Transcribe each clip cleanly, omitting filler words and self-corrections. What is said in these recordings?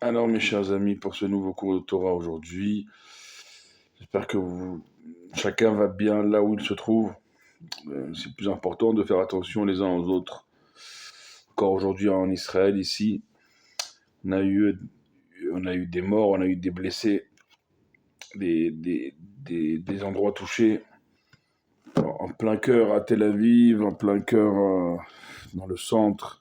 Alors, mes chers amis, pour ce nouveau cours de Torah aujourd'hui, j'espère que chacun va bien là où il se trouve. C'est plus important de faire attention les uns aux autres. Encore aujourd'hui en Israël, ici, on a eu, on a eu des morts, on a eu des blessés, des endroits touchés. En plein cœur à Tel Aviv, en plein cœur dans le centre.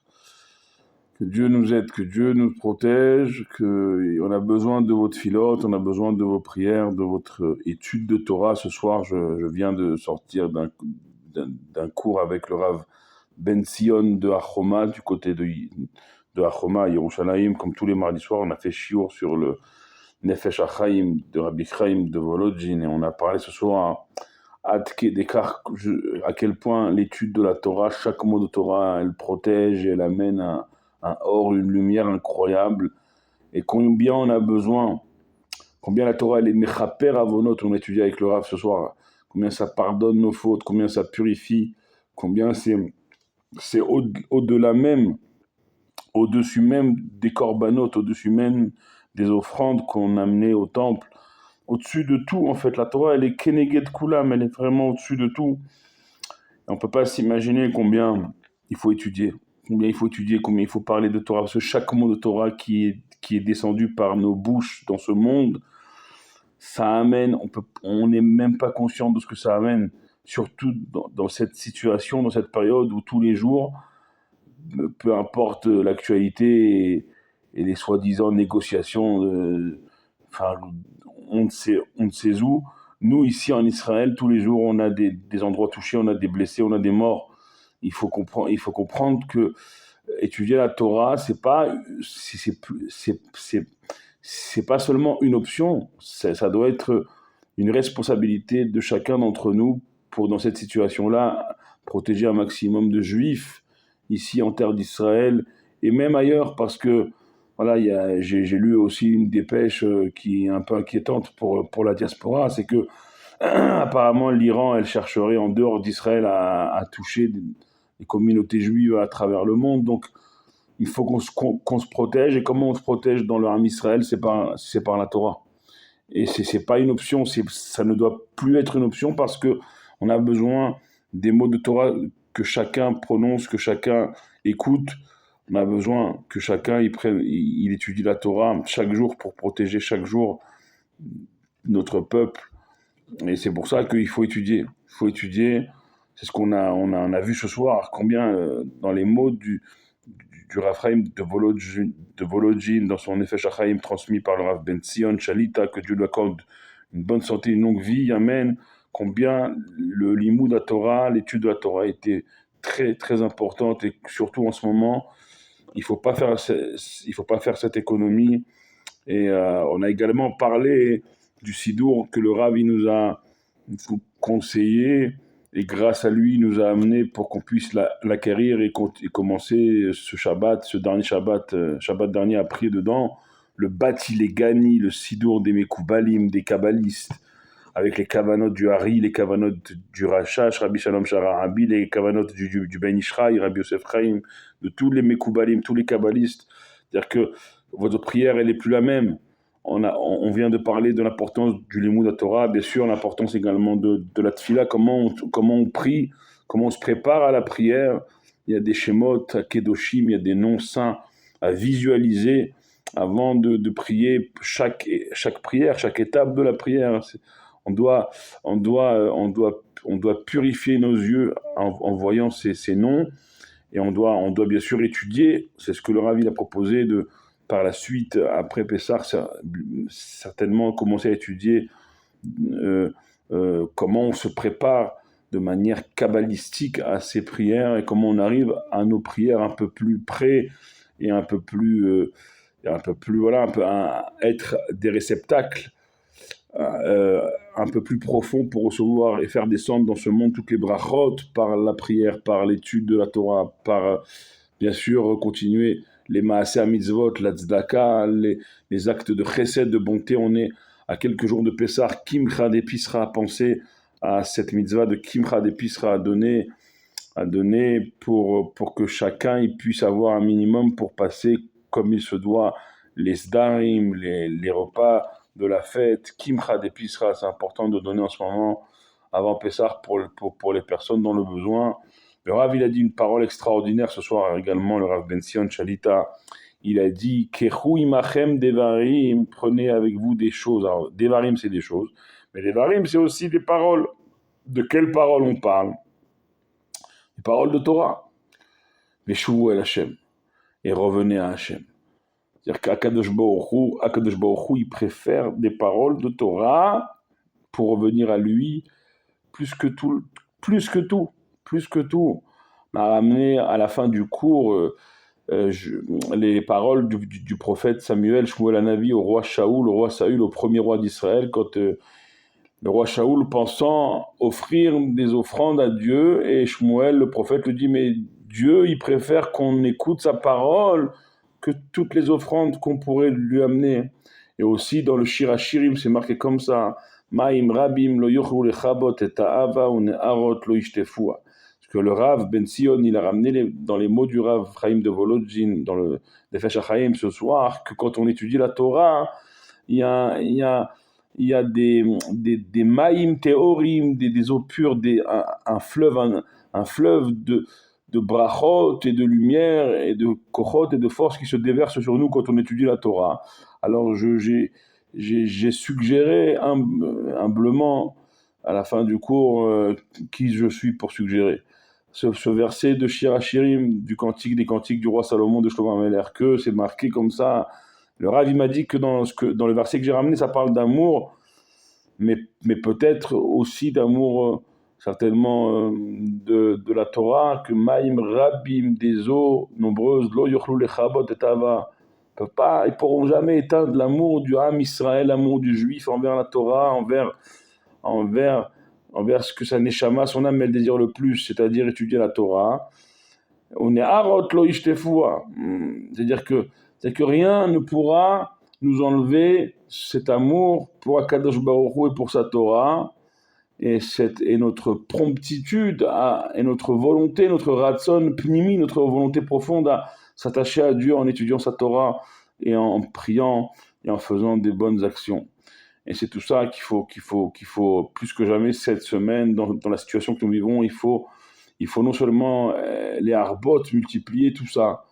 Que Dieu nous aide, que Dieu nous protège, on a besoin de votre filote, on a besoin de vos prières, de votre étude de Torah. Ce soir, je viens de sortir d'un cours avec le Rav Ben Sion de Achoma, du côté de Achoma à Yerushalayim. Comme tous les mardis soirs, on a fait shiur sur le Nefesh HaChaim de Rabbi Chaim de Volodjin, et on a parlé ce soir à quel point l'étude de la Torah, chaque mot de Torah, elle protège et elle amène un or, une lumière incroyable, et combien on a besoin, combien la Torah elle est mechaper avonot, on étudie avec le Rav ce soir, combien ça pardonne nos fautes, combien ça purifie, combien c'est au-delà même, au-dessus même des corbanotes, au-dessus même des offrandes qu'on amenait au temple, au-dessus de tout. En fait, la Torah elle est keneged kulam, elle est vraiment au-dessus de tout. Et on ne peut pas s'imaginer combien il faut étudier, combien il faut parler de Torah, parce que chaque mot de Torah qui est descendu par nos bouches dans ce monde, ça amène, on n'est même pas conscient de ce que ça amène, surtout dans cette situation, dans cette période où tous les jours, peu importe l'actualité et les soi-disant négociations, enfin, on ne sait où, nous ici en Israël, tous les jours, on a des endroits touchés, on a des blessés, on a des morts. Il faut comprendre que étudier la Torah, c'est pas seulement une option, ça doit être une responsabilité de chacun d'entre nous pour, dans cette situation-là, protéger un maximum de juifs ici en terre d'Israël et même ailleurs, parce que voilà, j'ai lu aussi une dépêche qui est un peu inquiétante pour la diaspora, c'est que apparemment l'Iran, elle chercherait en dehors d'Israël à toucher les communautés juives à travers le monde. Donc il faut qu'on se protège. Et comment on se protège dans le Ham Israël, c'est par la Torah. Et c'est pas une option, ça ne doit plus être une option parce que on a besoin des mots de Torah que chacun prononce, que chacun écoute. On a besoin que chacun il étudie la Torah chaque jour pour protéger chaque jour notre peuple. Et c'est pour ça qu'il faut étudier. Il faut étudier. C'est ce on a vu ce soir. Combien dans les mots du Rav Chaim de Volodjin dans son Nefesh HaChaim transmis par le Rav Ben Sion Shalita, que Dieu lui accorde une bonne santé, une longue vie, amen. Combien le limud de la Torah, l'étude de la Torah était très très importante, et surtout en ce moment, il faut pas faire cette économie. Et on a également parlé du Sidour que le Rav il nous a conseillé, et grâce à lui, il nous a amené pour qu'on puisse l'acquérir et commencer ce Shabbat, ce dernier Shabbat, Shabbat dernier a pris dedans le Bati Gani, le Sidour des Mekoubalim, des Kabbalistes, avec les Kavanot du Hari, les Kavanot du Rachash, Rabbi Shalom Sharahabi, les Kavanot du Ben Ishraï, Rabbi Yosef Chaim, de tous les Mekoubalim, tous les Kabbalistes. C'est-à-dire que votre prière, elle n'est plus la même. On vient de parler de l'importance du Limud à Torah, bien sûr, l'importance également de la Tfila, comment on prie, comment on se prépare à la prière. Il y a des Shemot, à Kedoshim, il y a des noms saints à visualiser avant de prier chaque prière, chaque étape de la prière. On doit, on doit purifier nos yeux en voyant ces noms, et on doit bien sûr étudier. C'est ce que le Rav a proposé par la suite, après Pessah, certainement commencer à étudier comment on se prépare de manière kabbalistique à ces prières, et comment on arrive à nos prières un peu plus près et voilà, à être des réceptacles un peu plus profonds pour recevoir et faire descendre dans ce monde toutes les brachot par la prière, par l'étude de la Torah, par bien sûr continuer les maaseh mitzvot, la tzedaka, les actes de chesed, de bonté. On est à quelques jours de Pessah, Kimcha d'Episra, penser à cette mitzvah de Kimcha d'Episra à donner pour que chacun il puisse avoir un minimum pour passer comme il se doit les sdarim, les repas de la fête, kimcha d'épicerie, c'est important de donner en ce moment avant Pessah pour les personnes dans le besoin. Le Rav, il a dit une parole extraordinaire ce soir également, le Rav Ben Sion Shalita. Il a dit Kechu imachem devarim, prenez avec vous des choses. Alors, devarim, c'est des choses, mais devarim, c'est aussi des paroles. De quelles paroles on parle? Les paroles de Torah. Veshuvu el Hashem. Et revenez à Hashem. C'est-à-dire qu'Akadosh Baruch Hu, il préfère des paroles de Torah pour revenir à lui plus que tout. On a ramené à la fin du cours les paroles du prophète Samuel, Shmuel Hanavi, au roi Shaoul, au premier roi d'Israël, quand le roi Shaoul pensant offrir des offrandes à Dieu, et Shmuel, le prophète, lui dit, mais Dieu, il préfère qu'on écoute sa parole que toutes les offrandes qu'on pourrait lui amener. Et aussi dans le Shir HaShirim, c'est marqué comme ça, Ma'im rabim lo yochlu lechabot et ha'ava une'arot lo yishtefua. Parce que le Rav Ben Sion, il a ramené dans les mots du Rav Chaim de Volodjin, dans le Nefesh HaChaim ce soir, que quand on étudie la Torah, il y a des maïm théorim, des eaux pures, un fleuve de brachot et de lumière et de kochot et de force qui se déverse sur nous quand on étudie la Torah. Alors j'ai suggéré humblement à la fin du cours qui je suis pour suggérer. Ce verset de Shir HaShirim, du cantique des cantiques du roi Salomon de Shlomo Ameler, que c'est marqué comme ça. Le Rav, il m'a dit que dans le verset que j'ai ramené, ça parle d'amour, mais peut-être aussi d'amour, certainement, de la Torah, que Maïm Rabim, des eaux nombreuses, Lo Yochlu Lechabot et Ava, ils pourront jamais éteindre l'amour du Ham Israël, l'amour du juif envers la Torah, envers ce que sa neshama, son âme, elle désire le plus, c'est-à-dire étudier la Torah. On est arot lo ishtefua, c'est-à-dire que rien ne pourra nous enlever cet amour pour Akadosh Baruch Hu et pour sa Torah, et notre promptitude et notre volonté, notre ratson pnimi, notre volonté profonde à s'attacher à Dieu en étudiant sa Torah et en priant et en faisant des bonnes actions. Et c'est tout ça qu'il faut plus que jamais cette semaine, dans la situation que nous vivons, il faut non seulement les harbot, multiplier tout ça,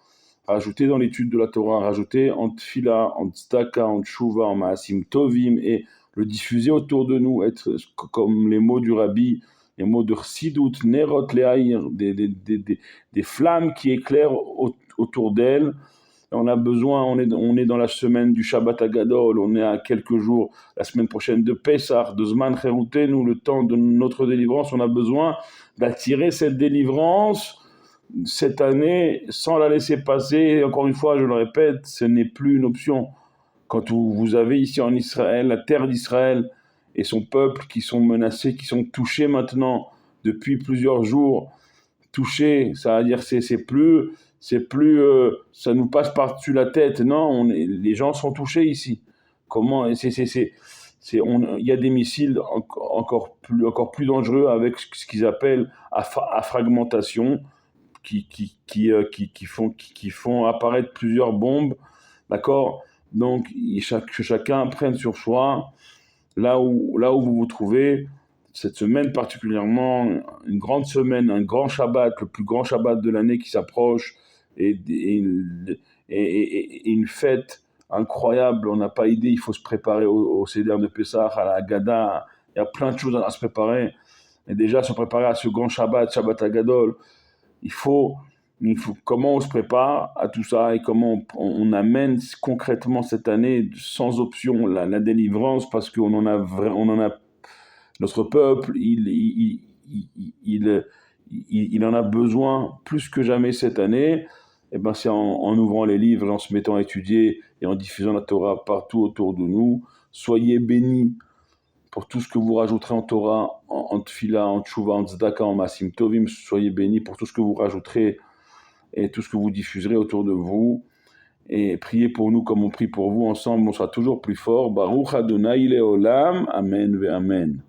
rajouter dans l'étude de la Torah, rajouter en tfila, en tzedaka, en tshuva, en maasim tovim, et le diffuser autour de nous, être comme les mots du Rabbi, les mots de Chsidut, Nerot Le'aïr, des flammes qui éclairent autour d'elle. On a besoin, on est dans la semaine du Shabbat Agadol, on est à quelques jours, la semaine prochaine de Pessah, de Zman Cherutenu, le temps de notre délivrance. On a besoin d'attirer cette délivrance cette année sans la laisser passer. Et encore une fois, je le répète, ce n'est plus une option. Quand vous avez ici en Israël, la terre d'Israël et son peuple qui sont menacés, qui sont touchés maintenant depuis plusieurs jours, touchés, ça veut dire c'est plus ça nous passe par-dessus la tête. Non, les gens sont touchés ici. Comment il y a des missiles encore plus dangereux avec ce qu'ils appellent à fragmentation qui font apparaître plusieurs bombes. D'accord? Donc que chacun prenne sur soi là où vous vous trouvez. Cette semaine particulièrement, une grande semaine, un grand Shabbat, le plus grand Shabbat de l'année qui s'approche, et une fête incroyable. On n'a pas idée, il faut se préparer au Seder de Pessah, à la Haggadah, il y a plein de choses à se préparer. Et déjà se préparer à ce grand Shabbat Hagadol, il faut comment on se prépare à tout ça et comment on amène concrètement cette année sans option la délivrance, parce qu'on en a notre peuple, il en a besoin plus que jamais cette année. Et ben c'est en ouvrant les livres et en se mettant à étudier et en diffusant la Torah partout autour de nous. Soyez bénis pour tout ce que vous rajouterez en Torah, en tfila, en tshuva, en tzedaka, en maasim tovim. Soyez bénis pour tout ce que vous rajouterez et tout ce que vous diffuserez autour de vous. Et priez pour nous comme on prie pour vous. Ensemble, on sera toujours plus fort. Baruch Adonai Leolam. Amen ve Amen.